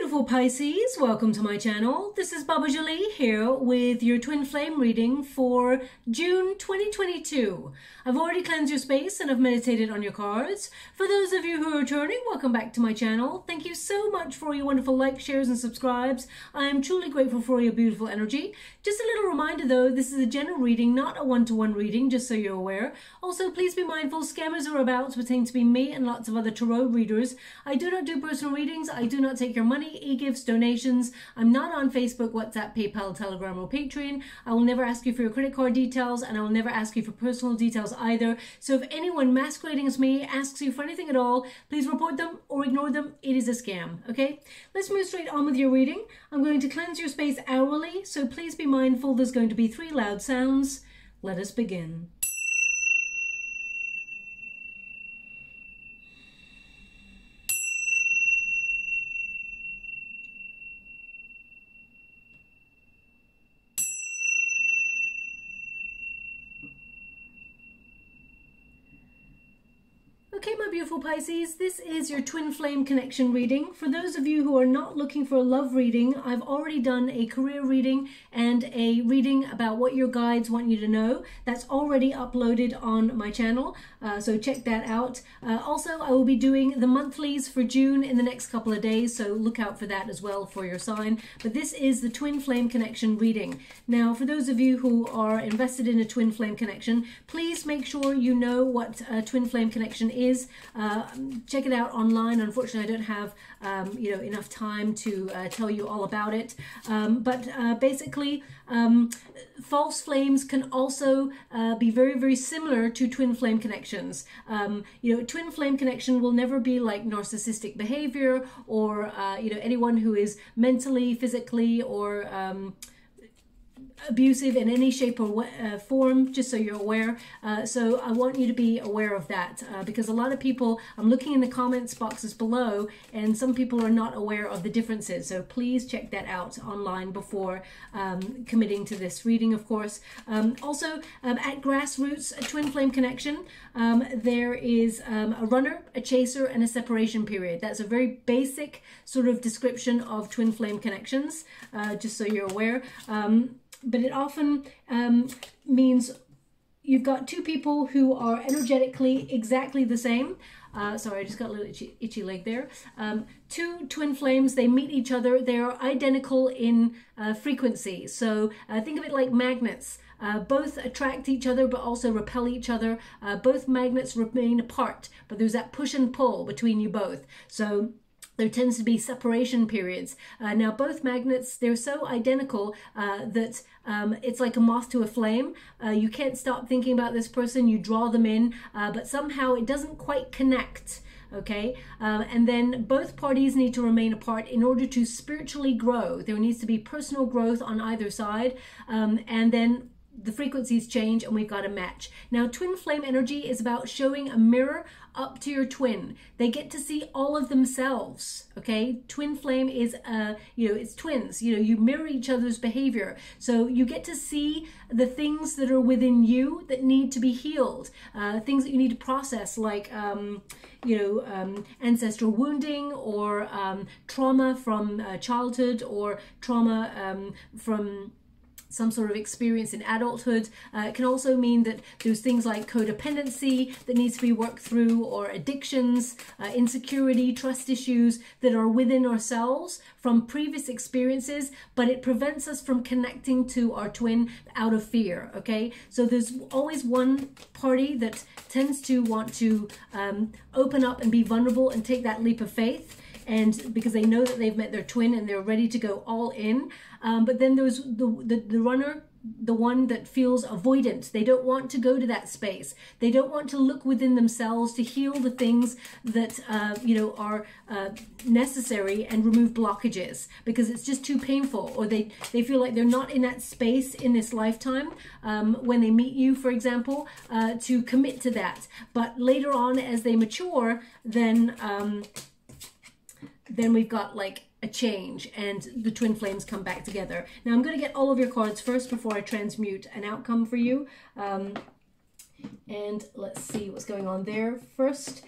beautiful Pisces, welcome to my channel. This is Baba Jolie here with your twin flame reading for June 2022. I've already cleansed your space and I've meditated on your cards. For those of you who are returning, welcome back to my channel. Thank you so much for your wonderful likes, shares and subscribes. I am truly grateful for your beautiful energy. Just a little reminder though, this is a general reading, not a one-to-one reading, just so you're aware. Also, please be mindful, scammers are about to pretend to be me and lots of other tarot readers. I do not do personal readings. I do not take your money, e-gifts, donations. I'm not on Facebook, WhatsApp, PayPal, Telegram or Patreon. I will never ask you for your credit card details and I will never ask you for personal details either. So if anyone masquerading as me asks you for anything at all, please report them or ignore them. It is a scam, okay? Let's move straight on with your reading. I'm going to cleanse your space hourly, so please be mindful there's going to be 3 loud sounds. Let us begin. Okay, my beautiful Pisces, this is your twin flame connection reading. For those of you who are not looking for a love reading, I've already done a career reading and a reading about what your guides want you to know. That's already uploaded on my channel, so check that out. Also, I will be doing the monthlies for June in the next couple of days, so look out for that as well for your sign. But this is the twin flame connection reading. Now, for those of you who are invested in a twin flame connection, please make sure you know what a twin flame connection is. Check it out online. Unfortunately, I don't have enough time to tell you all about it. Basically, false flames can also be very, very similar to twin flame connections. Twin flame connection will never be like narcissistic behavior or anyone who is mentally, physically, or abusive in any shape or form, just so you're aware. So I want you to be aware of that because a lot of people, I'm looking in the comments boxes below and some people are not aware of the differences. So please check that out online before committing to this reading, of course. Also, at Grassroots, a twin flame connection, there is a runner, a chaser, and a separation period. That's a very basic sort of description of twin flame connections, just so you're aware. But it often means you've got 2 people who are energetically exactly the same. Sorry, I just got a little itchy leg there. 2 twin flames, they meet each other. They are identical in frequency. So think of it like magnets. Both attract each other but also repel each other. Both magnets remain apart, but there's that push and pull between you both. So there tends to be separation periods. Now, both magnets, they're so identical that it's like a moth to a flame. You can't stop thinking about this person. You draw them in, but somehow it doesn't quite connect. Okay, and then both parties need to remain apart in order to spiritually grow. There needs to be personal growth on either side, and then the frequencies change and we've got a match. Now, twin flame energy is about showing a mirror up to your twin. They get to see all of themselves, okay? Twin flame is, it's twins. You mirror each other's behavior. So you get to see the things that are within you that need to be healed, things that you need to process, like, ancestral wounding or trauma from childhood or trauma from some sort of experience in adulthood. It can also mean that there's things like codependency that needs to be worked through, or addictions, insecurity, trust issues that are within ourselves from previous experiences, but it prevents us from connecting to our twin out of fear, okay? So there's always one party that tends to want to open up and be vulnerable and take that leap of faith, and because they know that they've met their twin and they're ready to go all in. But then there's the runner, the one that feels avoidant. They don't want to go to that space. They don't want to look within themselves to heal the things that are necessary and remove blockages because it's just too painful, or they feel like they're not in that space in this lifetime when they meet you, for example, to commit to that. But later on, as they mature, then we've got like a change and the twin flames come back together. Now I'm going to get all of your cards first before I transmute an outcome for you. And let's see what's going on there first.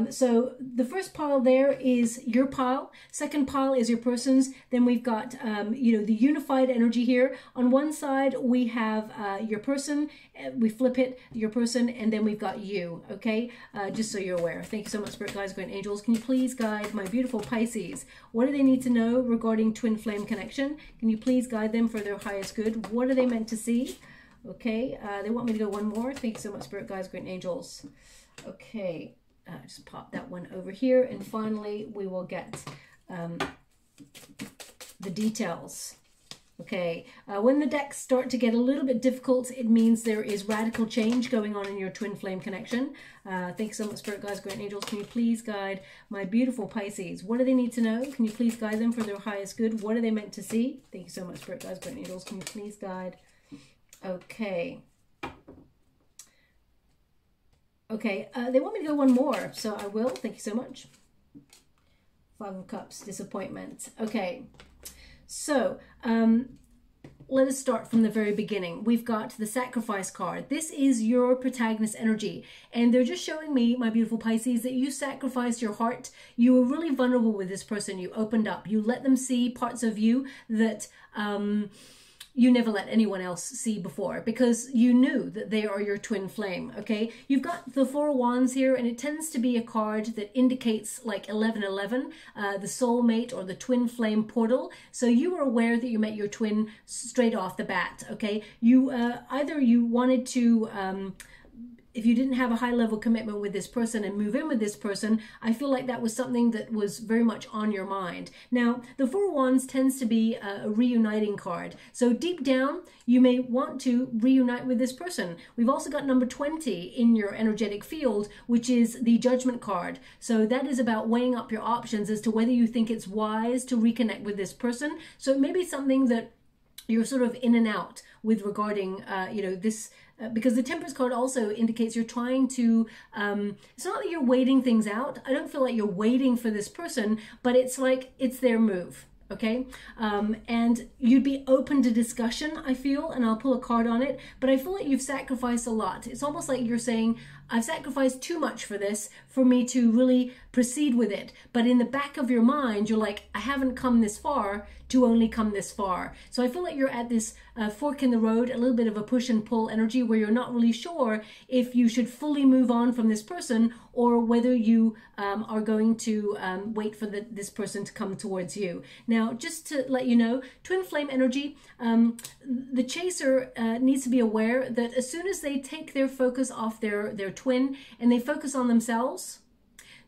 So the first pile there is your pile. Second pile is your person's. Then we've got, you know, the unified energy here. On one side, we have your person. We flip it, your person, and then we've got you, okay? Just so you're aware. Thank you so much, Spirit Guides, Great Angels. Can you please guide my beautiful Pisces? What do they need to know regarding twin flame connection? Can you please guide them for their highest good? What are they meant to see? Okay, they want me to go one more. Thank you so much, Spirit Guides, Great Angels. Okay. Just pop that one over here, and finally we will get the details. Okay, when the decks start to get a little bit difficult, it means there is radical change going on in your twin flame connection. Thanks so much, Spirit Guides, Great Angels. Can you please guide my beautiful Pisces? What do they need to know? Can you please guide them for their highest good? What are they meant to see? Thank you so much, Spirit Guides, Great Angels. Can you please guide? Okay. Okay, they want me to go one more, so I will. Thank you so much. Five of Cups, disappointment. Okay, so let us start from the very beginning. We've got the Sacrifice card. This is your protagonist energy, and they're just showing me, my beautiful Pisces, that you sacrificed your heart. You were really vulnerable with this person. You opened up. You let them see parts of you that you never let anyone else see before, because you knew that they are your twin flame, okay? You've got the Four of Wands here, and it tends to be a card that indicates like 1111, the soulmate or the twin flame portal. So you were aware that you met your twin straight off the bat, okay? You either you wanted to if you didn't have a high level commitment with this person and move in with this person, I feel like that was something that was very much on your mind. Now, the Four of Wands tends to be a reuniting card. So deep down, you may want to reunite with this person. We've also got number 20 in your energetic field, which is the Judgment card. So that is about weighing up your options as to whether you think it's wise to reconnect with this person. So it may be something that you're sort of in and out with regarding, you know, this, because the Temperance card also indicates you're trying to, it's not that you're waiting things out. I don't feel like you're waiting for this person, but it's like it's their move. Okay, and you'd be open to discussion, I feel, and I'll pull a card on it, but I feel like you've sacrificed a lot. It's almost like you're saying, I've sacrificed too much for this for me to really proceed with it. But in the back of your mind, you're like, I haven't come this far to only come this far. So I feel like you're at this fork in the road, a little bit of a push and pull energy where you're not really sure if you should fully move on from this person or whether you are going to wait for this person to come towards you. Now, just to let you know, twin flame energy, the chaser needs to be aware that as soon as they take their focus off their twin and they focus on themselves,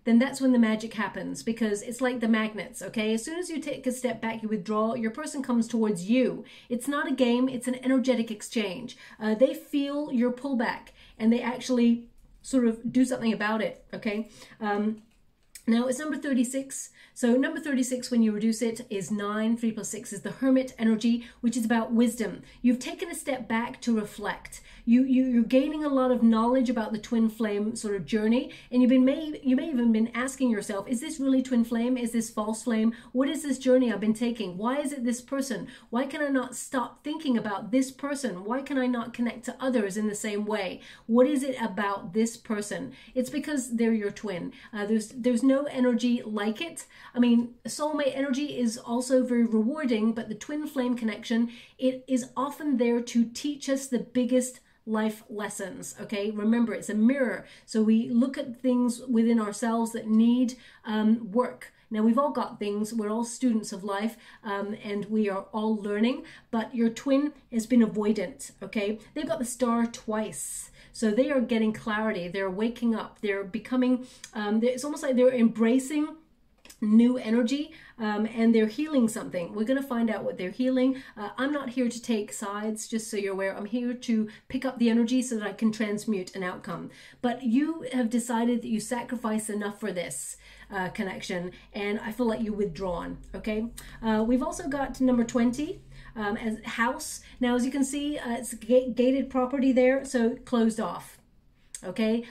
then that's when the magic happens, because it's like the magnets, okay? As soon as you take a step back, you withdraw, your person comes towards you. It's not a game, it's an energetic exchange. They feel your pullback and they actually sort of do something about it, okay? Now it's number 36. So number 36, when you reduce it, is 9. 3 plus 6 is the Hermit energy, which is about wisdom. You've taken a step back to reflect. You're gaining a lot of knowledge about the twin flame sort of journey, and you may even been asking yourself, is this really twin flame? Is this false flame? What is this journey I've been taking? Why is it this person? Why can I not stop thinking about this person? Why can I not connect to others in the same way? What is it about this person? It's because they're your twin. There's no energy like it. I mean, soulmate energy is also very rewarding, but the twin flame connection, it is often there to teach us the biggest life lessons, okay? Remember, it's a mirror. So we look at things within ourselves that need work. Now, we've all got things. We're all students of life, and we are all learning, but your twin has been avoidant, okay? They've got the star twice. So they are getting clarity. They're waking up. They're becoming, it's almost like they're embracing new energy, and they're healing something. We're going to find out what they're healing. I'm not here to take sides, just so you're aware. I'm here to pick up the energy so that I can transmute an outcome. But you have decided that you sacrifice enough for this connection, and I feel like you're withdrawn, okay? We've also got number 20. As house. Now, as you can see, it's gated property there, so closed off. Okay,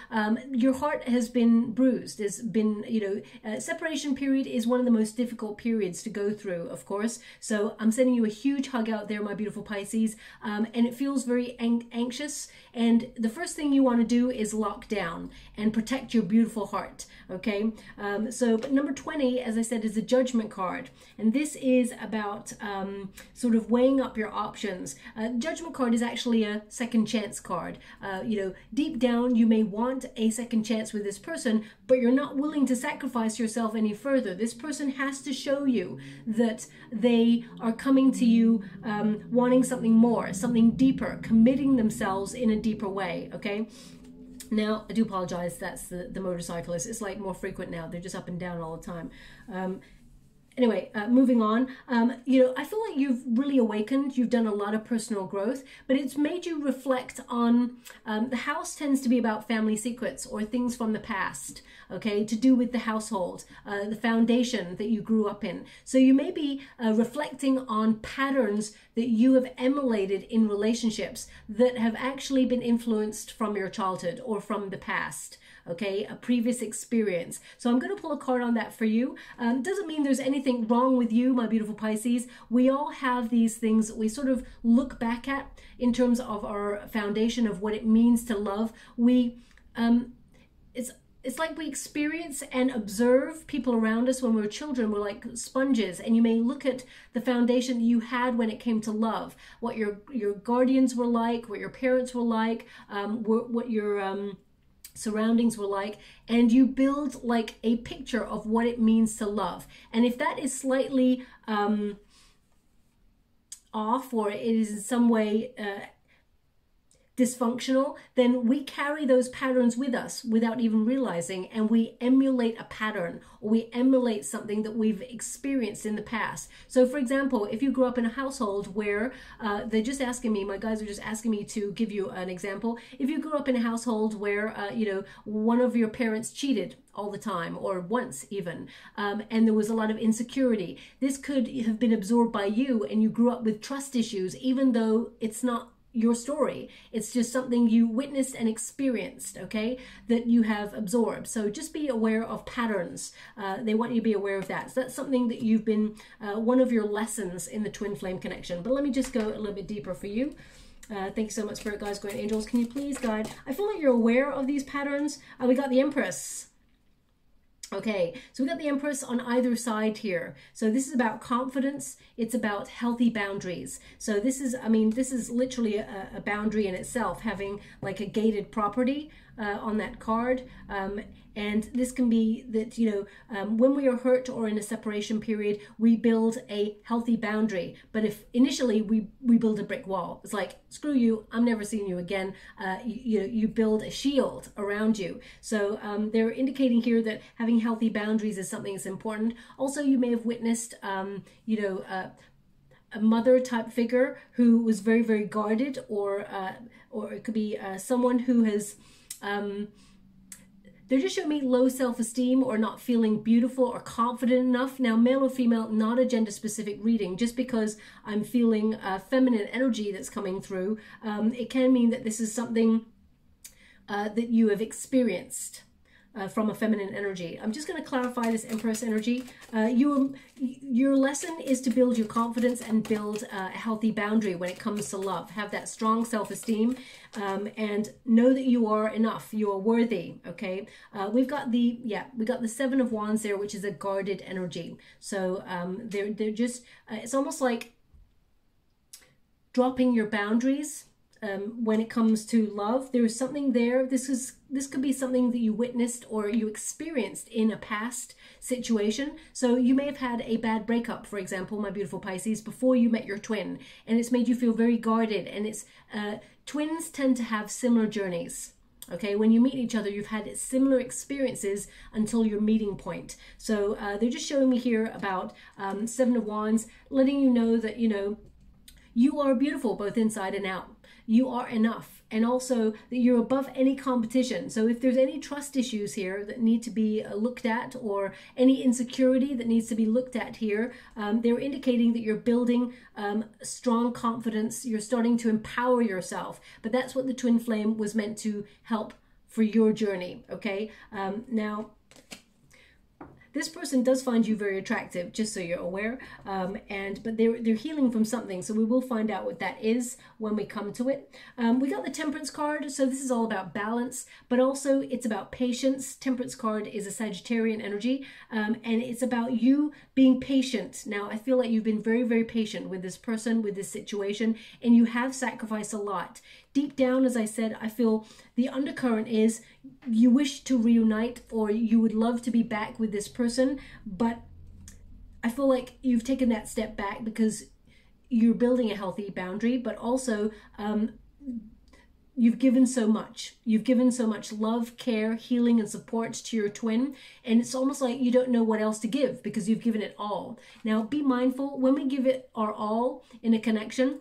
your heart has been bruised. There's been, you know, separation period is one of the most difficult periods to go through, of course. So I'm sending you a huge hug out there, my beautiful Pisces. And it feels very anxious. And the first thing you want to do is lock down and protect your beautiful heart. Okay, but number 20, as I said, is the Judgment card. And this is about sort of weighing up your options. Judgment card is actually a second chance card. You know, deep down, you may want a second chance with this person, but you're not willing to sacrifice yourself any further. This person has to show you that they are coming to you wanting something more, something deeper, committing themselves in a deeper way, okay? Now, I do apologize, that's the motorcyclist. It's like more frequent now. They're just up and down all the time. Anyway, moving on, you know, I feel like you've really awakened. You've done a lot of personal growth, but it's made you reflect on, the house tends to be about family secrets or things from the past, okay, to do with the household, the foundation that you grew up in. So you may be reflecting on patterns that you have emulated in relationships that have actually been influenced from your childhood or from the past. Okay, a previous experience. So I'm going to pull a card on that for you. Doesn't mean there's anything wrong with you, my beautiful Pisces. We all have these things that we sort of look back at in terms of our foundation of what it means to love. It's like we experience and observe people around us when we were children. We're like sponges, and you may look at the foundation that you had when it came to love, what your guardians were like, what your parents were like, what your surroundings were like, and you build like a picture of what it means to love. And if that is slightly off, or it is in some way dysfunctional, then we carry those patterns with us without even realizing, and we emulate a pattern, or we emulate something that we've experienced in the past. So for example, if you grew up in a household where they're just asking me, my guys are just asking me to give you an example. If you grew up in a household where you know, one of your parents cheated all the time, or once even, and there was a lot of insecurity, this could have been absorbed by you, and you grew up with trust issues, even though it's not your story. It's just something you witnessed and experienced, okay, that you have absorbed. So just be aware of patterns. They want you to be aware of that. So that's something that you've been, one of your lessons in the twin flame connection. But let me just go a little bit deeper for you. Thank you so much, Spirit Guides, Guardian Angels. Can you please guide? I feel like you're aware of these patterns. We got the Empress. Okay, so we got the Empress on either side here. So this is about confidence. It's about healthy boundaries. So this is, I mean, this is literally a boundary in itself, having like a gated property on that card. And this can be that, you know, when we are hurt or in a separation period, we build a healthy boundary. But if initially we build a brick wall, it's like, screw you, I'm never seeing you again. You build a shield around you. So they're indicating here that having healthy boundaries is something that's important. Also, you may have witnessed, you know, a mother type figure who was very, very guarded, or it could be someone who has, they're just showing me low self-esteem or not feeling beautiful or confident enough. Now, male or female, not a gender-specific reading. Just because I'm feeling feminine energy that's coming through, it can mean that this is something that you have experienced from a feminine energy. I'm just going to clarify this Empress energy. Your lesson is to build your confidence and build a healthy boundary when it comes to love. Have that strong self-esteem, and know that you are enough. You are worthy. Okay. We got the Seven of Wands there, which is a guarded energy. So they're just it's almost like dropping your boundaries. When it comes to love, there's something there. This could be something that you witnessed or you experienced in a past situation. So you may have had a bad breakup, for example, my beautiful Pisces, before you met your twin, and it's made you feel very guarded. And it's twins tend to have similar journeys. Okay, when you meet each other, you've had similar experiences until your meeting point. So they're just showing me here about Seven of Wands, letting you know that, you know, you are beautiful both inside and out. You are enough, and also that you're above any competition. So if there's any trust issues here that need to be looked at, or any insecurity that needs to be looked at here, they're indicating that you're building strong confidence. You're starting to empower yourself. But that's what the twin flame was meant to help for your journey, okay? Now, this person does find you very attractive, just so you're aware, but they're healing from something, so we will find out what that is when we come to it. We got the Temperance card, so this is all about balance, but also it's about patience. Temperance card is a Sagittarian energy, and it's about you being patient. Now, I feel like you've been very, very patient with this person, with this situation, and you have sacrificed a lot. Deep down, as I said, I feel the undercurrent is you wish to reunite, or you would love to be back with this person, but I feel like you've taken that step back because you're building a healthy boundary, but also you've given so much. You've given so much love, care, healing, and support to your twin, and it's almost like you don't know what else to give because you've given it all. Now, be mindful when we give it our all in a connection.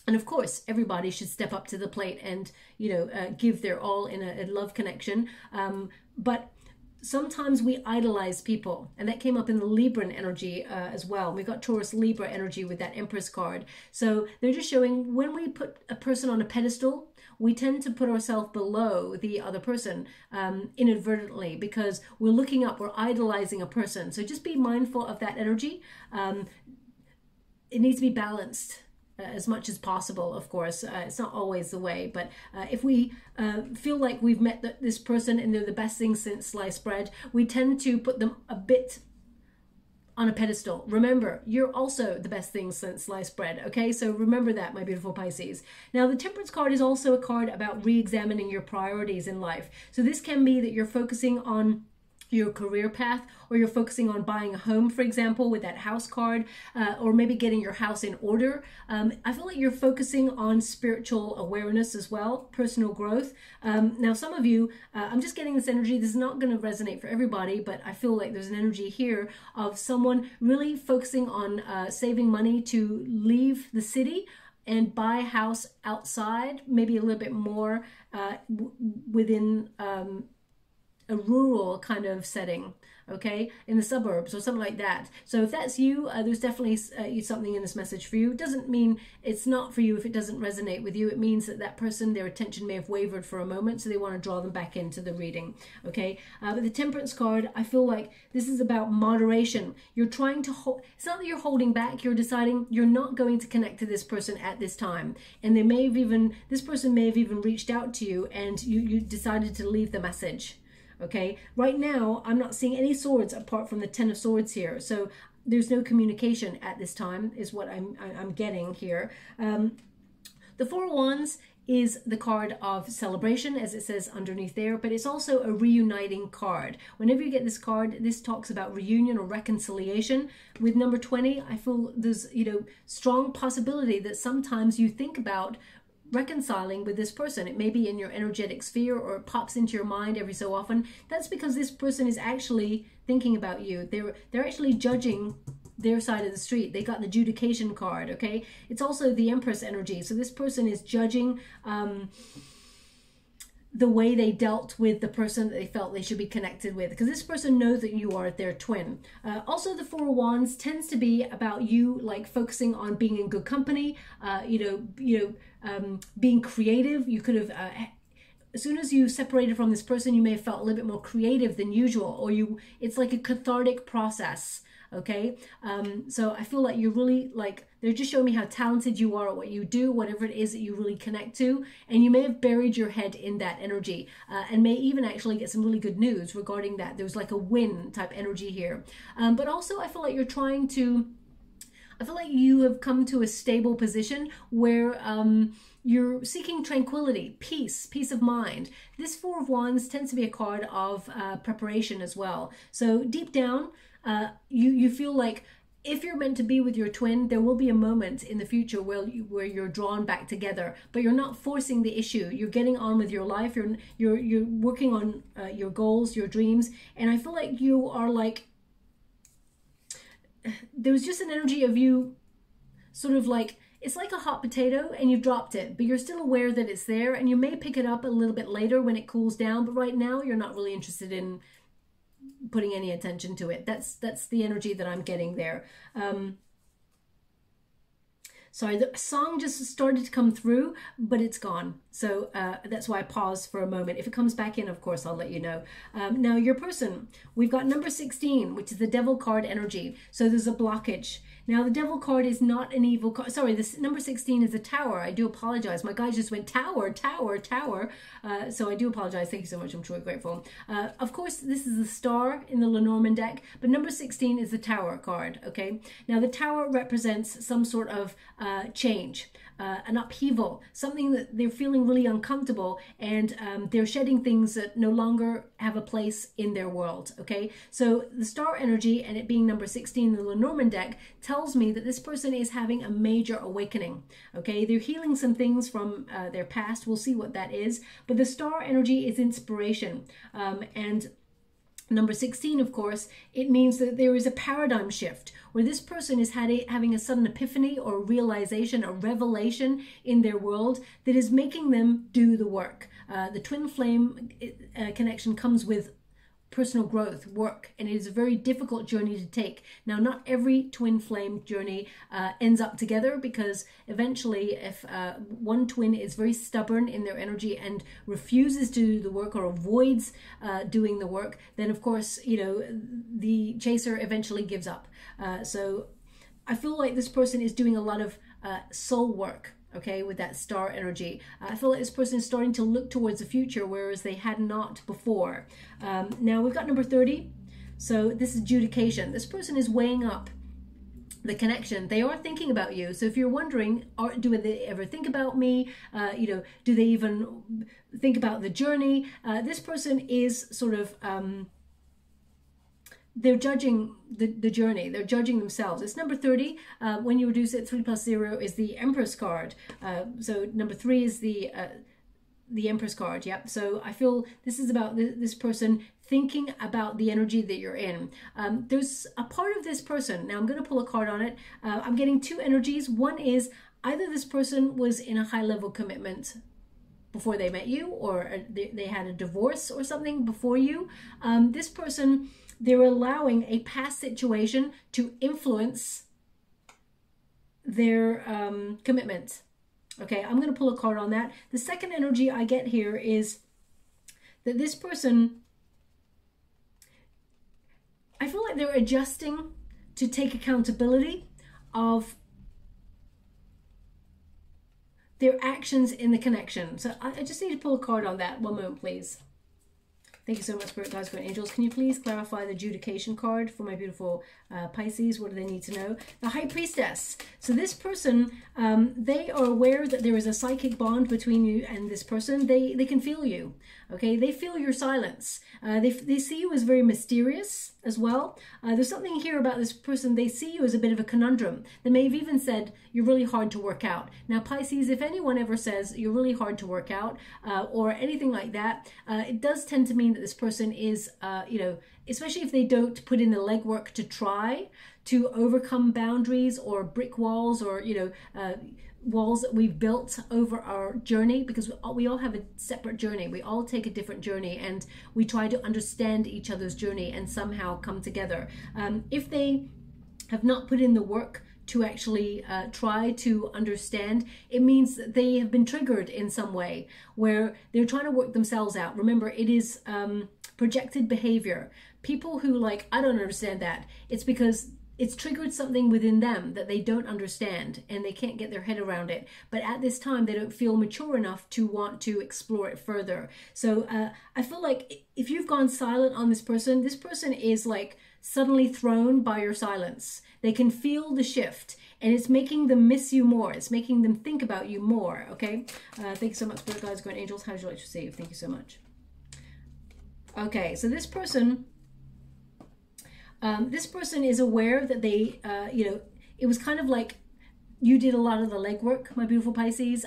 And of course, everybody should step up to the plate and, give their all in a love connection. But sometimes we idolize people, and that came up in the Libran energy as well. We got Taurus Libra energy with that Empress card. So they're just showing when we put a person on a pedestal, we tend to put ourselves below the other person inadvertently because we're looking up, we're idolizing a person. So just be mindful of that energy. It needs to be balanced as much as possible, of course. It's not always the way, but if we feel like we've met this person and they're the best thing since sliced bread, we tend to put them a bit on a pedestal. Remember, you're also the best thing since sliced bread, okay? So remember that, my beautiful Pisces. Now, the Temperance card is also a card about re-examining your priorities in life. So this can be that you're focusing on your career path, or you're focusing on buying a home, for example, with that house card, or maybe getting your house in order. I feel like you're focusing on spiritual awareness as well, personal growth. Now, some of you, I'm just getting this energy. This is not going to resonate for everybody, but I feel like there's an energy here of someone really focusing on saving money to leave the city and buy a house outside, maybe a little bit more within a rural kind of setting, okay, in the suburbs or something like that. So if that's you, there's definitely something in this message for you. It doesn't mean it's not for you if it doesn't resonate with you. It means that that person, their attention may have wavered for a moment, so they want to draw them back into the reading, okay? But the Temperance card, I feel like this is about moderation. You're trying to hold, it's not that you're holding back, you're deciding you're not going to connect to this person at this time. And they may have even, this person may have even reached out to you and you decided to leave the message. Okay, right now, I'm not seeing any swords apart from the Ten of Swords here. So there's no communication at this time is what I'm getting here. The Four of Wands is the card of celebration, as it says underneath there, but it's also a reuniting card. Whenever you get this card, this talks about reunion or reconciliation. With number 20, I feel there's, strong possibility that sometimes you think about reconciling with this person. It may be in your energetic sphere or it pops into your mind every so often. That's because this person is actually thinking about you. They're actually judging their side of the street. They got an adjudication card, okay? It's also the Empress energy. So this person is judging the way they dealt with the person that they felt they should be connected with, because this person knows that you are their twin. Also, the Four of Wands tends to be about you like focusing on being in good company, being creative. You could have as soon as you separated from this person, you may have felt a little bit more creative than usual, or it's like a cathartic process. Okay, so I feel like you're really they're just showing me how talented you are at what you do, whatever it is that you really connect to, and you may have buried your head in that energy and may even actually get some really good news regarding that. There's like a win type energy here, but also I feel like you're trying to, I feel like you have come to a stable position where you're seeking tranquility, peace of mind. This Four of Wands tends to be a card of preparation as well. So deep down, you feel like if you're meant to be with your twin, there will be a moment in the future where you're drawn back together, but you're not forcing the issue. You're getting on with your life. You're working on your goals, your dreams, and I feel like you are like, there was just an energy of you sort of like, it's like a hot potato and you've dropped it, but you're still aware that it's there, and you may pick it up a little bit later when it cools down, but right now you're not really interested in putting any attention to it. That's the energy that I'm getting there. Sorry, the song just started to come through, but it's gone. So that's why I paused for a moment. If it comes back in, of course, I'll let you know. Now, your person, we've got number 16, which is the Devil card energy. So there's a blockage. Now, the Devil card is not an evil card. Sorry, this number 16 is a Tower. I do apologize. My guy just went Tower, Tower, Tower. So I do apologize. Thank you so much. I'm truly grateful. Of course, this is the Star in the Lenormand deck, but number 16 is the Tower card, okay? Now, the Tower represents some sort of change, an upheaval, something that they're feeling really uncomfortable, and they're shedding things that no longer have a place in their world, okay? So the Star energy, and it being number 16 in the Lenormand deck, tells me that this person is having a major awakening, okay? They're healing some things from their past. We'll see what that is. But the Star energy is inspiration. And number 16, of course, it means that there is a paradigm shift where this person is having a sudden epiphany or realization, a revelation in their world that is making them do the work. The twin flame connection comes with personal growth, work, and it is a very difficult journey to take. Now, not every twin flame journey ends up together, because eventually if one twin is very stubborn in their energy and refuses to do the work or avoids doing the work, then of course, you know, the chaser eventually gives up. So I feel like this person is doing a lot of soul work, okay, with that Star energy. I feel like this person is starting to look towards the future, whereas they had not before. Now we've got number 30. So this is adjudication. This person is weighing up the connection. They are thinking about you. So if you're wondering, do they ever think about me? You know, do they even think about the journey? This person is sort of they're judging the journey. They're judging themselves. It's number 30. When you reduce it, 3 plus 0 is the Empress card. So number 3 is the Empress card. Yep. So I feel this is about this person thinking about the energy that you're in. There's a part of this person. Now I'm going to pull a card on it. I'm getting two energies. One is either this person was in a high-level commitment before they met you, or they had a divorce or something before you. This person, they're allowing a past situation to influence their commitment. Okay, I'm going to pull a card on that. The second energy I get here is that this person, I feel like they're adjusting to take accountability of their actions in the connection. So I just need to pull a card on that. One moment, please. Thank you so much, Spirit Guides, Spirit Angels. Can you please clarify the adjudication card for my beautiful Pisces? What do they need to know? The High Priestess. So this person, they are aware that there is a psychic bond between you and this person. They can feel you, okay? They feel your silence. They see you as very mysterious as well. There's something here about this person. They see you as a bit of a conundrum. They may have even said, you're really hard to work out. Now, Pisces, if anyone ever says you're really hard to work out or anything like that, it does tend to mean that this person is, you know, especially if they don't put in the legwork to try to overcome boundaries or brick walls or, you know, walls that we've built over our journey, because we all have a separate journey. We all take a different journey, and we try to understand each other's journey and somehow come together. If they have not put in the work to actually try to understand, it means that they have been triggered in some way where they're trying to work themselves out. Remember, it is projected behavior. People who like, I don't understand that, it's because it's triggered something within them that they don't understand and they can't get their head around it. But at this time, they don't feel mature enough to want to explore it further. So I feel like if you've gone silent on this person is like suddenly thrown by your silence. They can feel the shift, and it's making them miss you more. It's making them think about you more, okay? Thank you so much, Spirit Guides, Guardian Angels. How would you like to receive? Thank you so much. Okay, so this person is aware that they, you know, it was kind of like you did a lot of the legwork, my beautiful Pisces.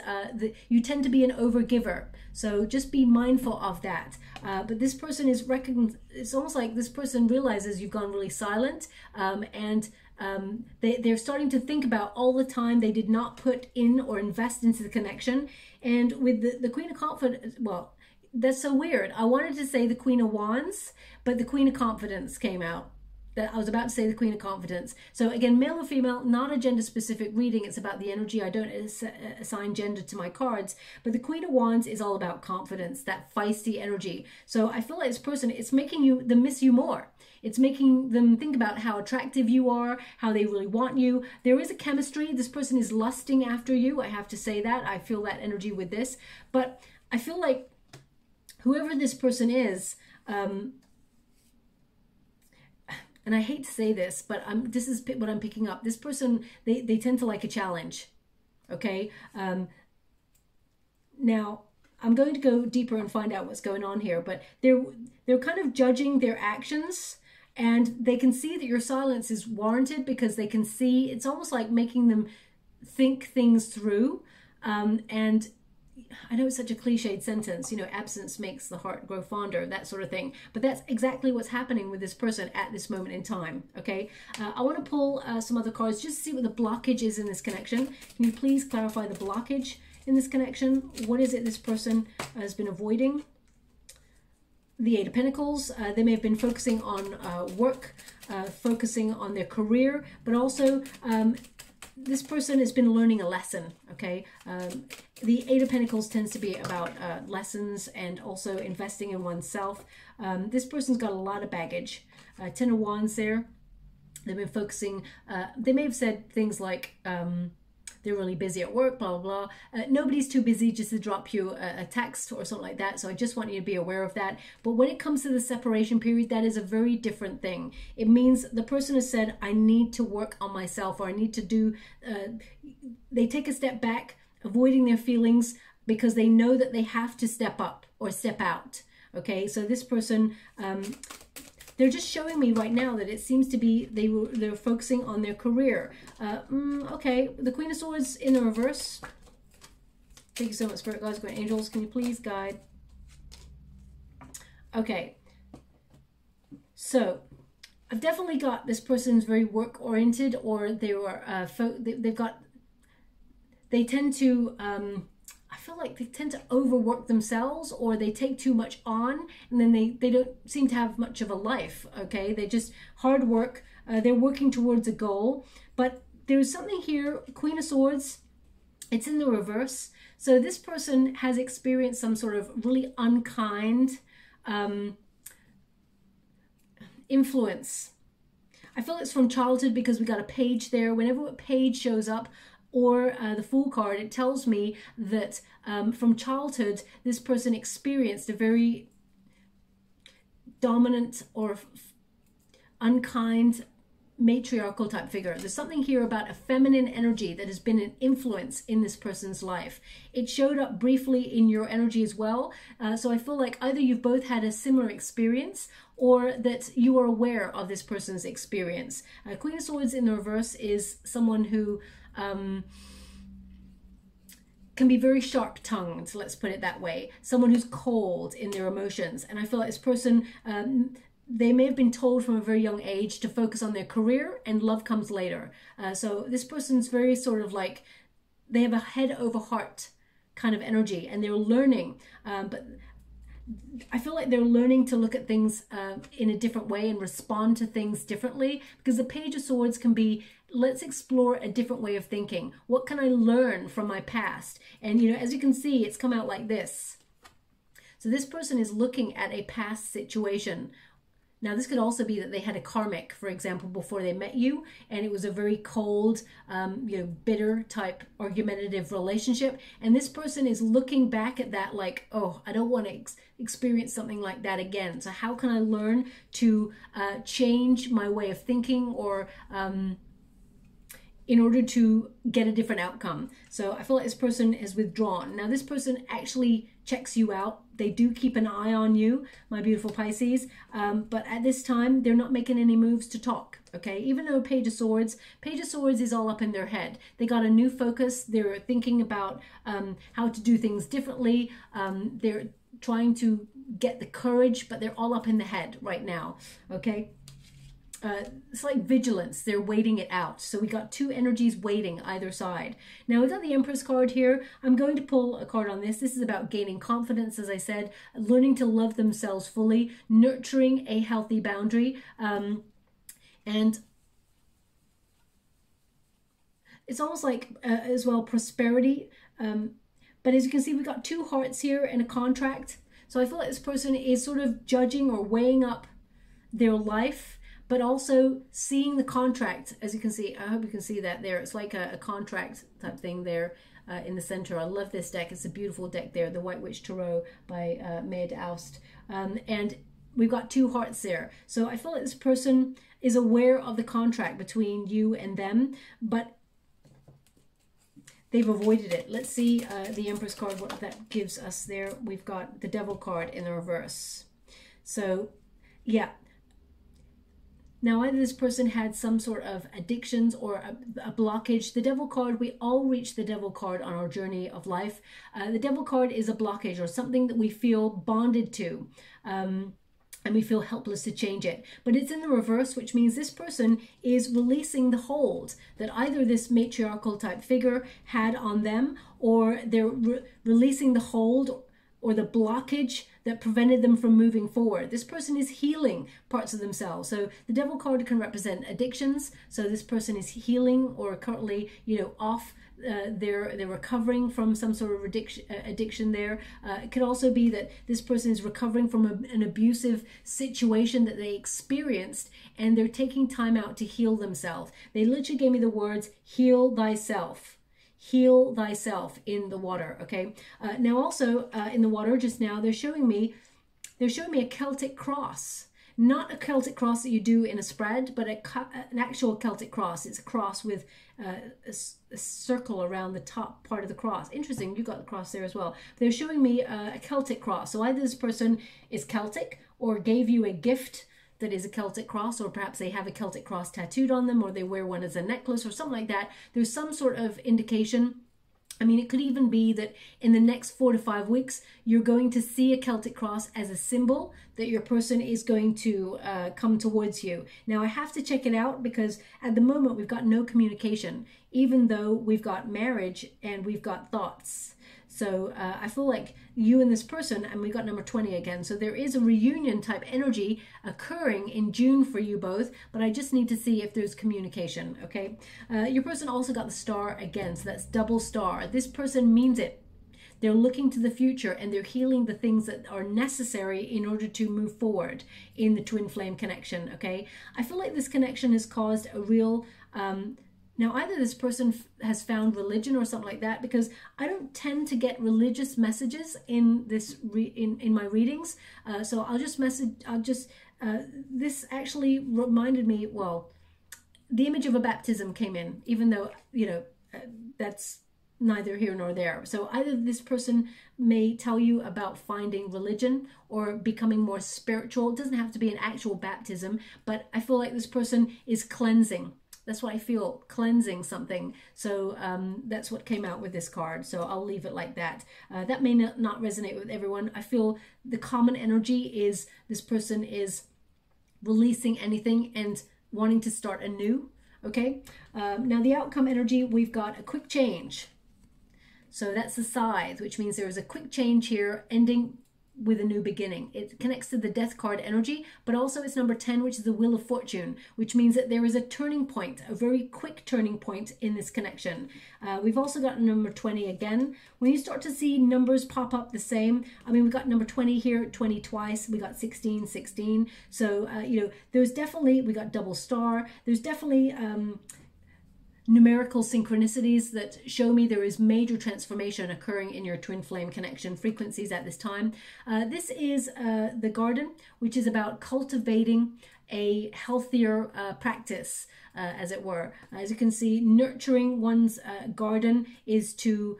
You tend to be an overgiver, so just be mindful of that. But this person is it's almost like this person realizes you've gone really silent, and they're starting to think about all the time they did not put in or invest into the connection. And with the Queen of Confidence, well, that's so weird. I wanted to say the Queen of Wands, but the Queen of Confidence came out. I was about to say the Queen of Confidence. So again, male or female, not a gender specific reading. It's about the energy. I don't assign gender to my cards, but the Queen of Wands is all about confidence, that feisty energy. So I feel like this person, it's making them miss you more. It's making them think about how attractive you are, how they really want you. There is a chemistry. This person is lusting after you. I have to say that. I feel that energy with this. But I feel like whoever this person is, and I hate to say this, but this is what I'm picking up. This person, they tend to like a challenge, okay? Now, I'm going to go deeper and find out what's going on here, but they're kind of judging their actions, and they can see that your silence is warranted because they can see, it's almost like making them think things through, and I know it's such a cliched sentence, you know, absence makes the heart grow fonder, that sort of thing. But that's exactly what's happening with this person at this moment in time, okay? I want to pull some other cards just to see what the blockage is in this connection. Can you please clarify the blockage in this connection? What is it this person has been avoiding? The Eight of Pentacles, they may have been focusing on work, focusing on their career, but also this person has been learning a lesson, okay? The Eight of Pentacles tends to be about lessons and also investing in oneself. This person's got a lot of baggage. Ten of Wands there. They've been focusing, they may have said things like, they're really busy at work, blah, blah, blah. Nobody's too busy just to drop you a text or something like that. So I just want you to be aware of that. But when it comes to the separation period, that is a very different thing. It means the person has said, I need to work on myself, or I need to do, they take a step back, avoiding their feelings because they know that they have to step up or step out. Okay, so this person, they're just showing me right now that it seems to be they're focusing on their career. Okay, the Queen of Swords in the reverse. Thank you so much, Spirit Guides, Great Angels. Can you please guide? Okay, so I've definitely got this person's very work oriented, or they were they tend to I feel like they tend to overwork themselves, or they take too much on, and then they don't seem to have much of a life, okay? They just hard work, they're working towards a goal, but there's something here, Queen of Swords, it's in the reverse. So this person has experienced some sort of really unkind influence. I feel it's from childhood because we got a page there. Whenever a page shows up, or the Fool card, it tells me that from childhood, this person experienced a very dominant or unkind matriarchal type figure. There's something here about a feminine energy that has been an influence in this person's life. It showed up briefly in your energy as well. So I feel like either you've both had a similar experience, or that you are aware of this person's experience. Queen of Swords in the reverse is someone who can be very sharp-tongued, let's put it that way. Someone who's cold in their emotions. And I feel like this person, they may have been told from a very young age to focus on their career, and love comes later. So this person's very sort of like, they have a head over heart kind of energy, and they're learning. But I feel like they're learning to look at things in a different way and respond to things differently, because the Page of Swords can be, let's explore a different way of thinking. What can I learn from my past? And, you know, as you can see, it's come out like this. So this person is looking at a past situation. Now, this could also be that they had a karmic, for example, before they met you, and it was a very cold, you know, bitter type argumentative relationship. And this person is looking back at that like, oh, I don't want to experience something like that again. So how can I learn to change my way of thinking, or in order to get a different outcome? So I feel like this person is withdrawn. Now, this person actually checks you out. They do keep an eye on you, my beautiful Pisces. But at this time, they're not making any moves to talk, okay? Even though Page of Swords is all up in their head. They got a new focus. They're thinking about how to do things differently. They're trying to get the courage, but they're all up in the head right now, okay? It's like vigilance. They're waiting it out. So we got two energies waiting either side. Now we got the Empress card here. I'm going to pull a card on this. This is about gaining confidence, as I said, learning to love themselves fully, nurturing a healthy boundary. And it's almost like as well prosperity. But as you can see, we've got 2 hearts here and a contract. So I feel like this person is sort of judging or weighing up their life, but also seeing the contract. As you can see, I hope you can see that there. It's like a contract type thing there in the center. I love this deck. It's a beautiful deck there, the White Witch Tarot by Maid Oust. And we've got 2 hearts there. So I feel like this person is aware of the contract between you and them, but they've avoided it. Let's see the Empress card, what that gives us there. We've got the Devil card in the reverse. So, yeah. Now, either this person had some sort of addictions or a blockage. The Devil card, we all reach the Devil card on our journey of life. The Devil card is a blockage or something that we feel bonded to. And we feel helpless to change it. But it's in the reverse, which means this person is releasing the hold that either this matriarchal type figure had on them, or they're releasing the hold or the blockage that prevented them from moving forward. This person is healing parts of themselves. So the Devil card can represent addictions. So this person is healing or currently, you know, off. They're recovering from some sort of addiction there. It could also be that this person is recovering from an abusive situation that they experienced, and they're taking time out to heal themselves. They literally gave me the words, heal thyself. Heal thyself in the water, okay? Now also in the water just now, they're showing me a Celtic cross. Not a Celtic cross that you do in a spread, but an actual Celtic cross. It's a cross with a circle around the top part of the cross. Interesting, you got the cross there as well. They're showing me a Celtic cross. So either this person is Celtic or gave you a gift that is a Celtic cross, or perhaps they have a Celtic cross tattooed on them, or they wear one as a necklace or something like that. There's some sort of indication. I mean, it could even be that in the next 4 to 5 weeks, you're going to see a Celtic cross as a symbol that your person is going to come towards you. Now, I have to check it out because at the moment, we've got no communication, even though we've got marriage and we've got thoughts. So I feel like you and this person, and we got number 20 again. So there is a reunion type energy occurring in June for you both, but I just need to see if there's communication, okay? Your person also got the star again, so that's double star. This person means it. They're looking to the future and they're healing the things that are necessary in order to move forward in the twin flame connection, okay? I feel like this connection has caused a real... Now, either this person has found religion or something like that, because I don't tend to get religious messages in this in my readings. So I'll just this actually reminded me, well, the image of a baptism came in, even though, you know, that's neither here nor there. So either this person may tell you about finding religion or becoming more spiritual. It doesn't have to be an actual baptism, but I feel like this person is cleansing. That's what I feel, cleansing something. So that's what came out with this card. So I'll leave it like that. That may not resonate with everyone. I feel the common energy is this person is releasing anything and wanting to start anew. Okay. Now the outcome energy, we've got a quick change. So that's the Scythe, which means there is a quick change here ending with a new beginning. It connects to the Death card energy, but also it's number 10, which is the Wheel of Fortune, which means that there is a turning point, a very quick turning point in this connection. We've also got number 20 again. When you start to see numbers pop up the same, I mean, we've got number 20 here, 20 twice, we got 16, 16. So, you know, there's definitely, we got double star. There's definitely, numerical synchronicities that show me there is major transformation occurring in your twin flame connection frequencies at this time. This is the garden, which is about cultivating a healthier practice, as it were. As you can see, nurturing one's garden is to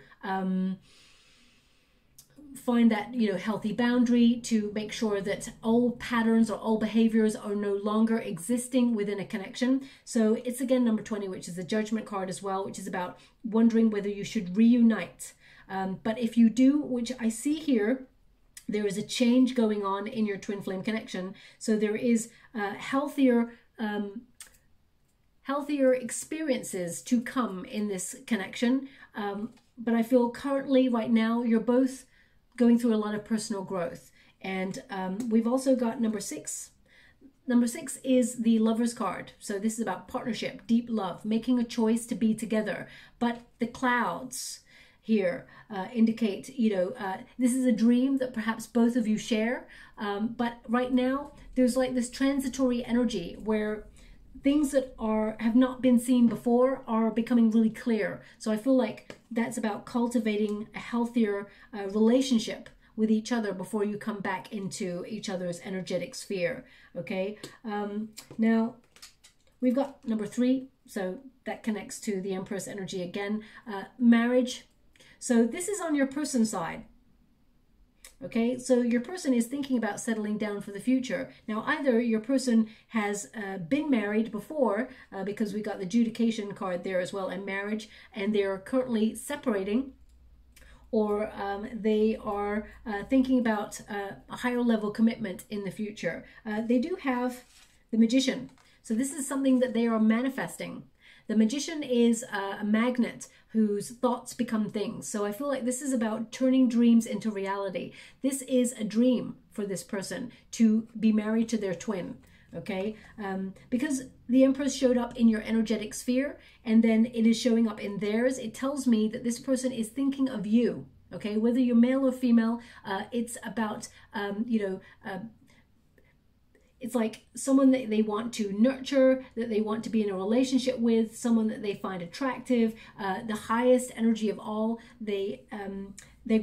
find that, you know, healthy boundary, to make sure that old patterns or old behaviors are no longer existing within a connection. So it's again number 20, which is the Judgment card as well, which is about wondering whether you should reunite. But if you do, which I see here, there is a change going on in your twin flame connection. So there is healthier experiences to come in this connection. But I feel currently right now you're both going through a lot of personal growth. And we've also got number 6, Number 6 is the Lover's card. So this is about partnership, deep love, making a choice to be together. But the clouds here indicate, you know, this is a dream that perhaps both of you share. But right now, there's like this transitory energy where things that have not been seen before are becoming really clear. So I feel like that's about cultivating a healthier relationship with each other before you come back into each other's energetic sphere. Okay, now we've got number 3, so that connects to the Empress energy again. Marriage. So this is on your person side. Okay, so your person is thinking about settling down for the future. Now, either your person has been married before, because we got the Judication card there as well, and marriage, and they're currently separating, or they are thinking about a higher level commitment in the future. They do have the Magician. So this is something that they are manifesting. The Magician is a magnet whose thoughts become things. So I feel like this is about turning dreams into reality. This is a dream for this person to be married to their twin. Okay, because the Empress showed up in your energetic sphere and then it is showing up in theirs, it tells me that this person is thinking of you. Okay, whether you're male or female, it's about, you know, it's like someone that they want to nurture, that they want to be in a relationship with, someone that they find attractive, the highest energy of all. They're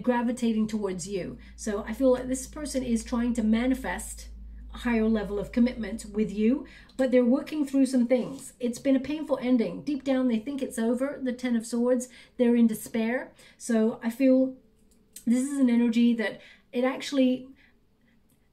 gravitating towards you. So I feel like this person is trying to manifest a higher level of commitment with you, but they're working through some things. It's been a painful ending. Deep down, they think it's over. The Ten of Swords, they're in despair. So I feel this is an energy that it actually,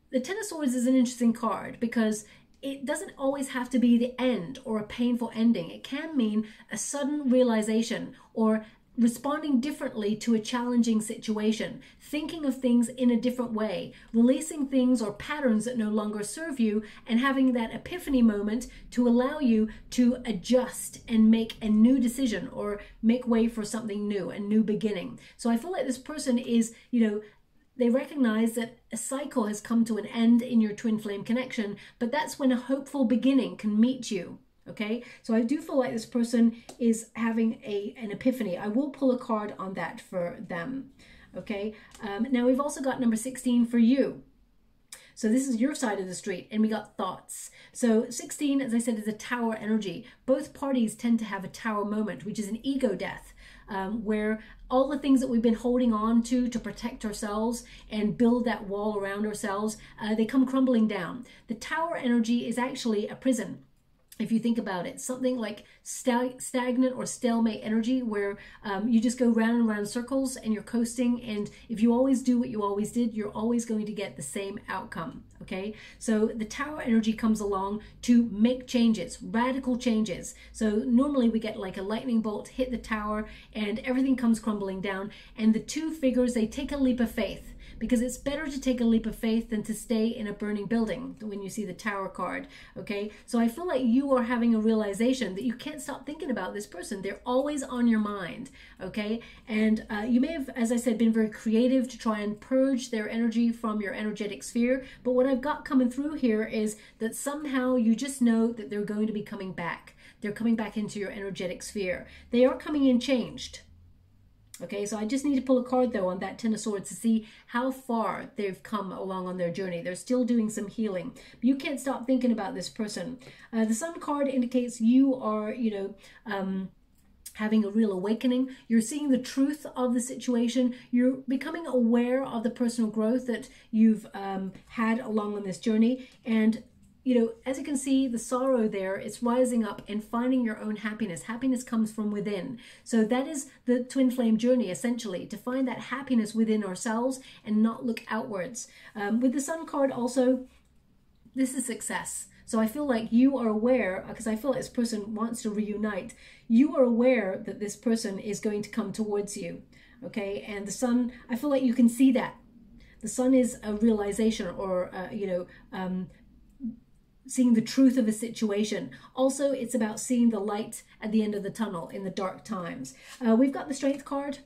the Ten of Swords is an interesting card because it doesn't always have to be the end or a painful ending. It can mean a sudden realization or responding differently to a challenging situation, thinking of things in a different way, releasing things or patterns that no longer serve you, and having that epiphany moment to allow you to adjust and make a new decision or make way for something new, a new beginning. So I feel like this person is, you know, they recognize that a cycle has come to an end in your twin flame connection, but that's when a hopeful beginning can meet you. Okay, so I do feel like this person is having an epiphany. I will pull a card on that for them. Okay, now we've also got number 16 for you. So this is your side of the street, and we got thoughts. So 16, as I said, is a tower energy. Both parties tend to have a tower moment, which is an ego death, where all the things that we've been holding on to protect ourselves and build that wall around ourselves, they come crumbling down. The tower energy is actually a prison. If you think about it, something like stagnant or stalemate energy where you just go round and round circles and you're coasting, and if you always do what you always did, you're always going to get the same outcome, okay? So the tower energy comes along to make changes, radical changes. So normally we get like a lightning bolt hit the tower and everything comes crumbling down, and the two figures, they take a leap of faith. Because it's better to take a leap of faith than to stay in a burning building when you see the Tower card, okay? So I feel like you are having a realization that you can't stop thinking about this person. They're always on your mind, okay? And you may have, as I said, been very creative to try and purge their energy from your energetic sphere. But what I've got coming through here is that somehow you just know that they're going to be coming back. They're coming back into your energetic sphere. They are coming in changed. Okay, so I just need to pull a card though on that Ten of Swords to see how far they've come along on their journey. They're still doing some healing. But you can't stop thinking about this person. The Sun card indicates you are, you know, having a real awakening. You're seeing the truth of the situation. You're becoming aware of the personal growth that you've had along on this journey. And you know, as you can see, the sorrow there, it's rising up and finding your own happiness. Happiness comes from within. So that is the twin flame journey, essentially, to find that happiness within ourselves and not look outwards. With the Sun card also, this is success. So I feel like you are aware, because I feel like this person wants to reunite. You are aware that this person is going to come towards you, okay? And the Sun, I feel like you can see that. The Sun is a realization or, you know, seeing the truth of a situation. Also, it's about seeing the light at the end of the tunnel in the dark times. We've got the Strength card.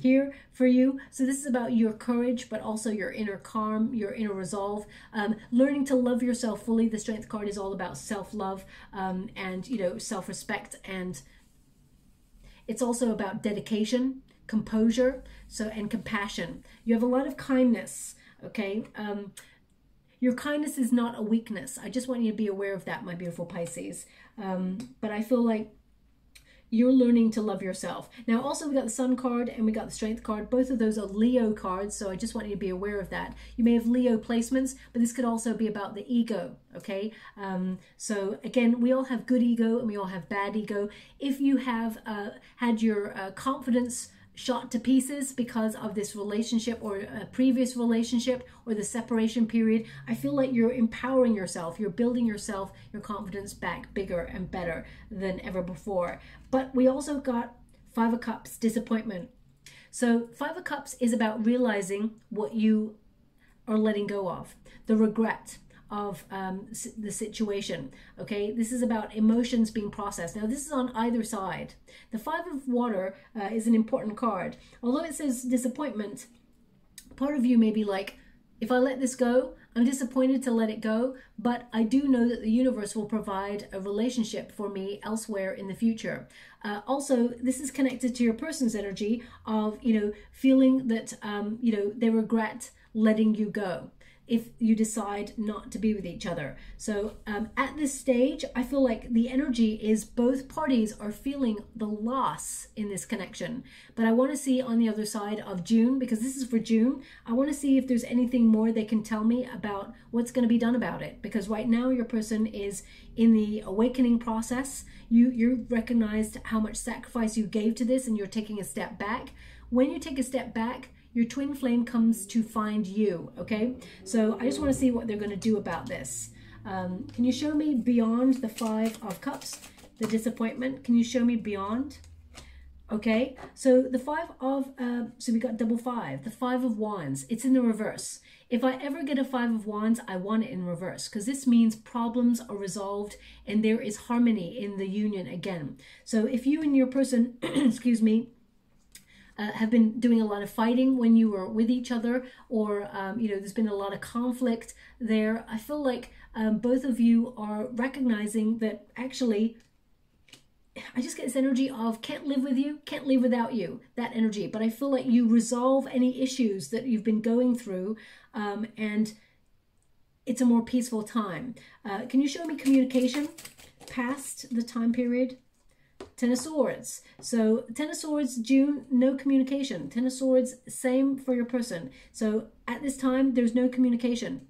here for you. So this is about your courage, but also your inner calm, your inner resolve, learning to love yourself fully. The Strength card is all about self-love and, you know, self-respect, and it's also about dedication, composure, and compassion. You have a lot of kindness, okay? Your kindness is not a weakness. I just want you to be aware of that, my beautiful Pisces. But I feel like you're learning to love yourself. Now, also we got the Sun card and we got the Strength card. Both of those are Leo cards, so I just want you to be aware of that. You may have Leo placements, but this could also be about the ego, okay? So again, we all have good ego and we all have bad ego. If you have had your confidence shot to pieces because of this relationship or a previous relationship or the separation period, I feel like you're empowering yourself, you're building yourself, your confidence back bigger and better than ever before. But we also got Five of Cups, disappointment. So Five of Cups is about realizing what you are letting go of, the regret of the situation, okay? This is about emotions being processed. Now, this is on either side. The Five of Water is an important card. Although it says disappointment, part of you may be like, if I let this go, I'm disappointed to let it go, but I do know that the universe will provide a relationship for me elsewhere in the future. Also, this is connected to your person's energy of, you know, feeling that, you know, they regret letting you go if you decide not to be with each other. So at this stage, I feel like the energy is both parties are feeling the loss in this connection. But I want to see on the other side of June, because this is for June, I want to see if there's anything more they can tell me about what's going to be done about it. Because right now your person is in the awakening process. You recognized how much sacrifice you gave to this and you're taking a step back. When you take a step back, your twin flame comes to find you, okay? So I just want to see what they're going to do about this. Can you show me beyond the Five of Cups, the disappointment? Can you show me beyond? Okay, so the Five of, so we got double five, the Five of Wands, it's in the reverse. If I ever get a Five of Wands, I want it in reverse, because this means problems are resolved and there is harmony in the union again. So if you and your person, excuse me, have been doing a lot of fighting when you were with each other, or you know, there's been a lot of conflict there, I feel like both of you are recognizing that actually, I just get this energy of can't live with you, can't live without you, that energy. But I feel like you resolve any issues that you've been going through and it's a more peaceful time. Can you show me communication past the time period? Ten of Swords. So Ten of Swords, June, no communication. Ten of Swords, same for your person. So at this time, there's no communication.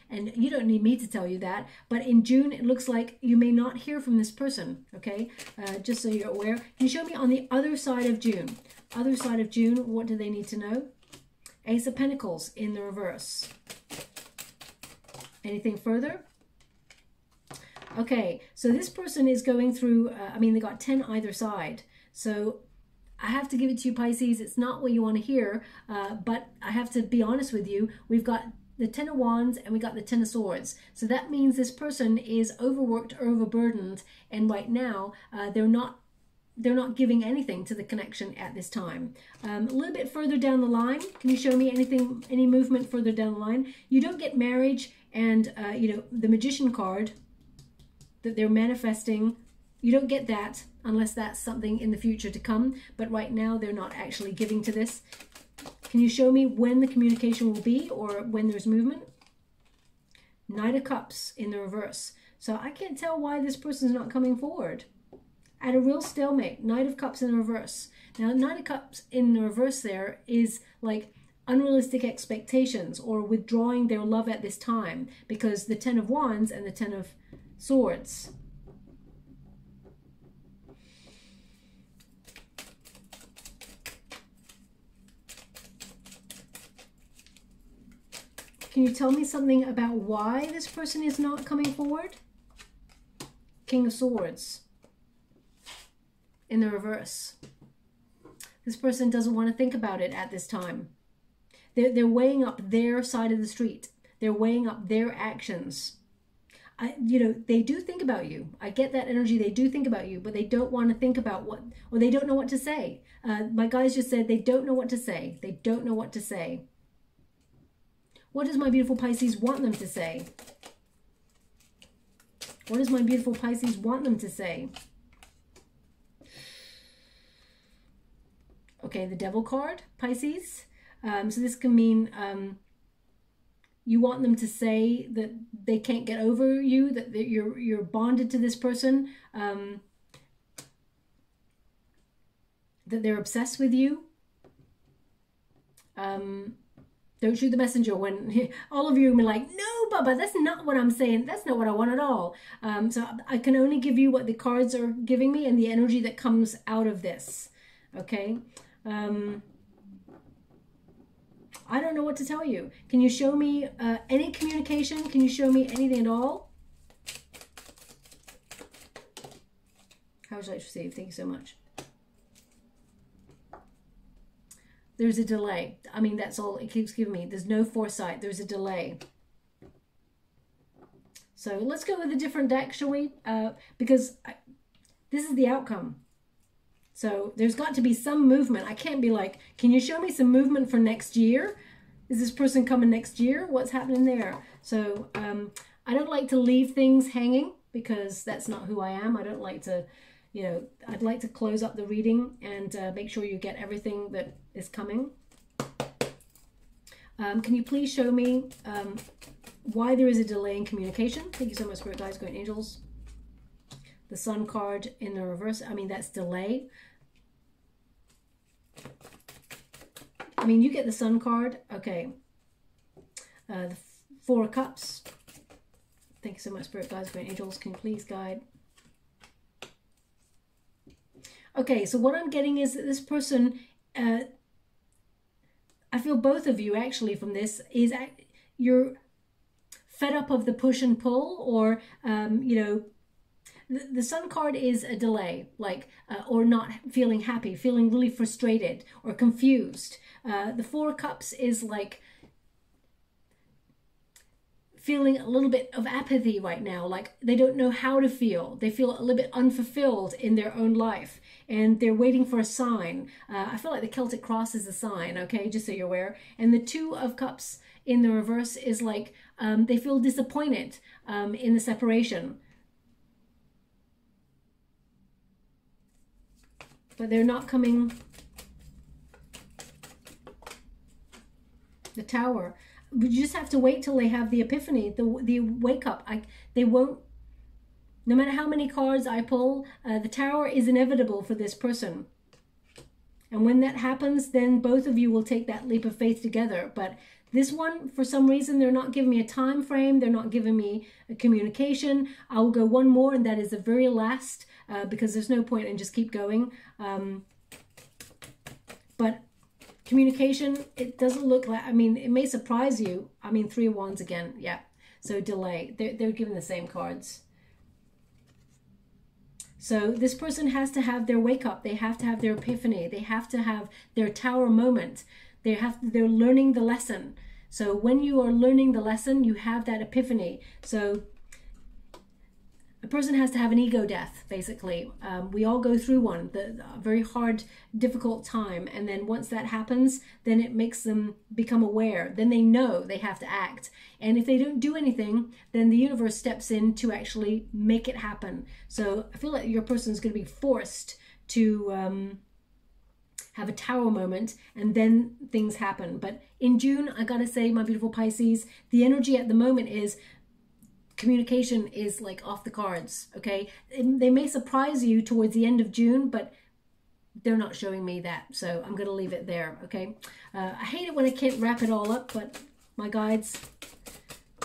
And you don't need me to tell you that. But in June, it looks like you may not hear from this person, okay? Just so you're aware. Can you show me on the other side of June? Other side of June, what do they need to know? Ace of Pentacles in the reverse. Anything further? Okay, so this person is going through, I mean, they got 10 either side. So I have to give it to you, Pisces. It's not what you want to hear, but I have to be honest with you. We've got the Ten of Wands and we got the Ten of Swords. So that means this person is overworked or overburdened, and right now they're not giving anything to the connection at this time. A little bit further down the line, can you show me anything, any movement further down the line? You don't get marriage and, you know, the Magician card that they're manifesting, you don't get that unless that's something in the future to come. But right now, they're not actually giving to this. Can you show me when the communication will be or when there's movement? Knight of Cups in the reverse. So I can't tell why this person's not coming forward. At a real stalemate, Knight of Cups in the reverse. Now, Knight of Cups in the reverse there is like unrealistic expectations or withdrawing their love at this time, because the Ten of Wands and the Ten of Swords. Can you tell me something about why this person is not coming forward? King of Swords in the reverse. This person doesn't want to think about it at this time. They're weighing up their side of the street. They're weighing up their actions. you know, they do think about you. I get that energy. They do think about you, but they don't want to think about what, or they don't know what to say. My guys just said they don't know what to say. They don't know what to say. What does my beautiful Pisces want them to say? What does my beautiful Pisces want them to say? Okay, the Devil card, Pisces. So this can mean you want them to say that they can't get over you, that you're bonded to this person, that they're obsessed with you. Don't shoot the messenger when all of you are like, no, Baba, that's not what I'm saying. That's not what I want at all. So I can only give you what the cards are giving me and the energy that comes out of this. Okay. I don't know what to tell you. Can you show me any communication? Can you show me anything at all? How would you like to receive? Thank you so much. There's a delay. I mean, that's all it keeps giving me. There's no foresight. There's a delay. So let's go with a different deck, shall we? Because this is the outcome. So there's got to be some movement. I can't be like, can you show me some movement for next year? Is this person coming next year? What's happening there? So I don't like to leave things hanging because that's not who I am. I don't like to, you know, I'd like to close up the reading and make sure you get everything that is coming. Can you please show me why there is a delay in communication? Thank you so much, Spirit Guides, Great Angels. The Sun card in the reverse, I mean, that's delay. I mean, you get the Sun card. Okay. The Four of Cups. Thank you so much, Spirit Guides, Great Angels. Can you please guide? Okay, so what I'm getting is that this person, I feel both of you actually from this, is you're fed up of the push and pull, or, you know, the Sun card is a delay, like, or not feeling happy, feeling really frustrated or confused. The Four of Cups is like feeling a little bit of apathy right now, like they don't know how to feel. They feel a little bit unfulfilled in their own life, and they're waiting for a sign. I feel like the Celtic cross is a sign, okay, just so you're aware. And the Two of Cups in the reverse is like they feel disappointed in the separation. But they're not coming. The Tower. You just have to wait till they have the epiphany, the wake up. They won't, no matter how many cards I pull, the Tower is inevitable for this person. And when that happens, then both of you will take that leap of faith together. But this one, for some reason, they're not giving me a time frame. They're not giving me a communication. I will go one more, and that is the very last, because there's no point in just keep going. But communication, it doesn't look like, I mean, it may surprise you. I mean, Three of Wands again, yeah. So delay, they're given the same cards. So this person has to have their wake up. They have to have their epiphany. They have to have their Tower moment. They're learning the lesson. So when you are learning the lesson, you have that epiphany. So a person has to have an ego death, basically. We all go through one, a very hard, difficult time. And then once that happens, then it makes them become aware. Then they know they have to act. And if they don't do anything, then the universe steps in to actually make it happen. So I feel like your person is going to be forced to have a Tower moment, and then things happen. But in June, I gotta say, my beautiful Pisces, the energy at the moment is communication is like off the cards, okay? They may surprise you towards the end of June, but they're not showing me that, so I'm gonna leave it there, okay? I hate it when I can't wrap it all up, but my guides,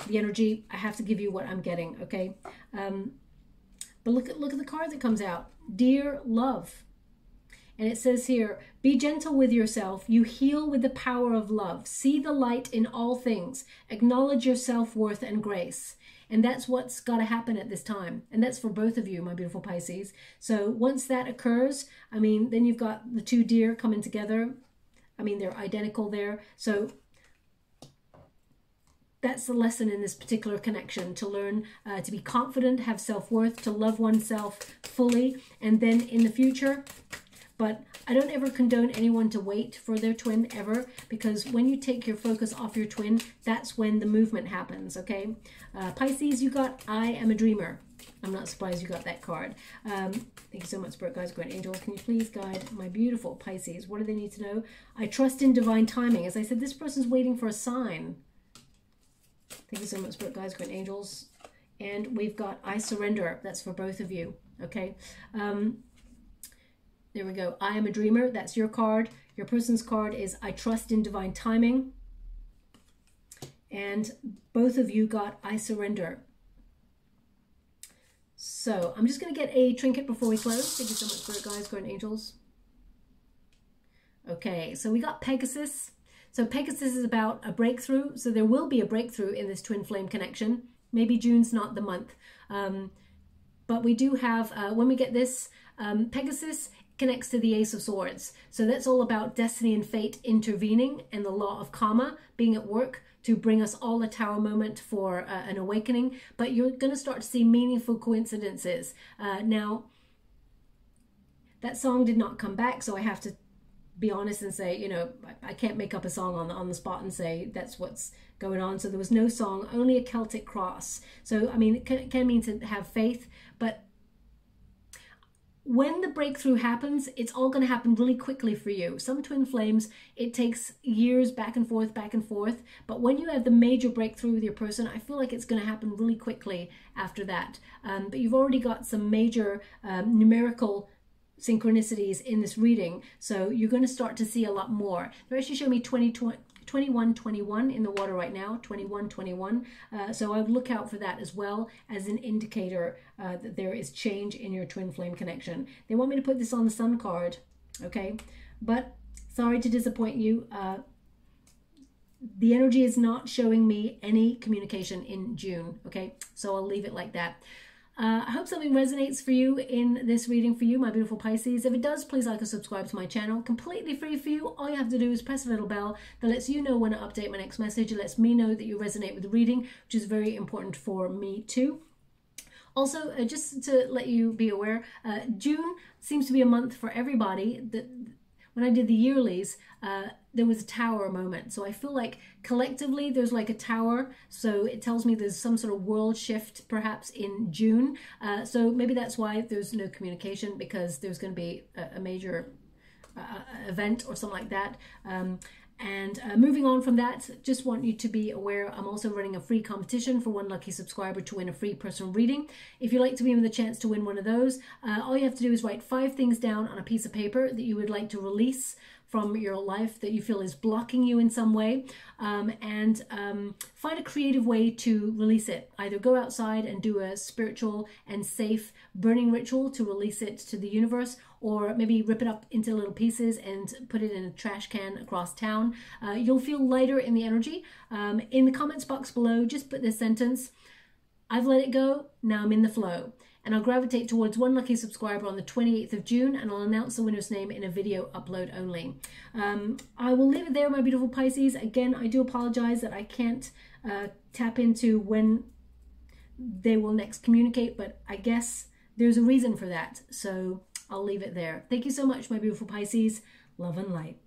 the energy, I have to give you what I'm getting, okay? But look at the card that comes out, Dear Love. And it says here, be gentle with yourself. You heal with the power of love. See the light in all things. Acknowledge your self-worth and grace. And that's what's got to happen at this time. And that's for both of you, my beautiful Pisces. So once that occurs, I mean, then you've got the two deer coming together. I mean, they're identical there. So that's the lesson in this particular connection, to learn to be confident, have self-worth, to love oneself fully, and then in the future. But I don't ever condone anyone to wait for their twin, ever, because when you take your focus off your twin, that's when the movement happens, okay? Pisces, you got I Am a Dreamer. I'm not surprised you got that card. Thank you so much, Spirit Guides, Grand Angels. Can you please guide my beautiful Pisces? What do they need to know? I trust in divine timing. As I said, this person's waiting for a sign. Thank you so much, Spirit Guides, Grand Angels. And we've got I Surrender. That's for both of you, okay? There we go. I Am a Dreamer. That's your card. Your person's card is I Trust in Divine Timing. And both of you got I Surrender. So I'm just going to get a trinket before we close. Thank you so much, Spirit Guides, Grand Angels. Okay, so we got Pegasus. So Pegasus is about a breakthrough. So there will be a breakthrough in this twin flame connection. Maybe June's not the month. But we do have, when we get this, Pegasus connects to the Ace of Swords. So that's all about destiny and fate intervening and the law of karma being at work to bring us all a Tower moment for an awakening. But you're going to start to see meaningful coincidences. Now, that song did not come back, so I have to be honest and say, you know, I can't make up a song on the spot and say that's what's going on. So there was no song, only a Celtic cross. So, I mean, it can mean to have faith, but when the breakthrough happens, it's all going to happen really quickly for you. Some twin flames, it takes years back and forth, but when you have the major breakthrough with your person, I feel like it's going to happen really quickly after that. But you've already got some major numerical synchronicities in this reading, so you're going to start to see a lot more. They're actually showing me 21 in the water right now, 21. So I would look out for that as well as an indicator that there is change in your twin flame connection. They want me to put this on the Sun card, okay? But sorry to disappoint you. The energy is not showing me any communication in June, okay? So I'll leave it like that. I hope something resonates for you in this reading for you, my beautiful Pisces. If it does, please like and subscribe to my channel. Completely free for you. All you have to do is press a little bell that lets you know when I update my next message. It lets me know that you resonate with the reading, which is very important for me too. Also, just to let you be aware, June seems to be a month for everybody. When I did the yearlies, there was a Tower moment. So I feel like collectively there's like a Tower. So it tells me there's some sort of world shift perhaps in June. So maybe that's why there's no communication, because there's going to be a major event or something like that. Moving on from that, just want you to be aware I'm also running a free competition for one lucky subscriber to win a free personal reading. If you'd like to be in the chance to win one of those, all you have to do is write 5 things down on a piece of paper that you would like to release from your life that you feel is blocking you in some way, and find a creative way to release it. Either go outside and do a spiritual and safe burning ritual to release it to the universe, or maybe rip it up into little pieces and put it in a trash can across town. You'll feel lighter in the energy. In the comments box below, just put this sentence: I've let it go, now I'm in the flow. And I'll gravitate towards one lucky subscriber on the 28th of June, and I'll announce the winner's name in a video upload only. I will leave it there, my beautiful Pisces. Again, I do apologize that I can't tap into when they will next communicate, but I guess there's a reason for that. So I'll leave it there. Thank you so much, my beautiful Pisces. Love and light.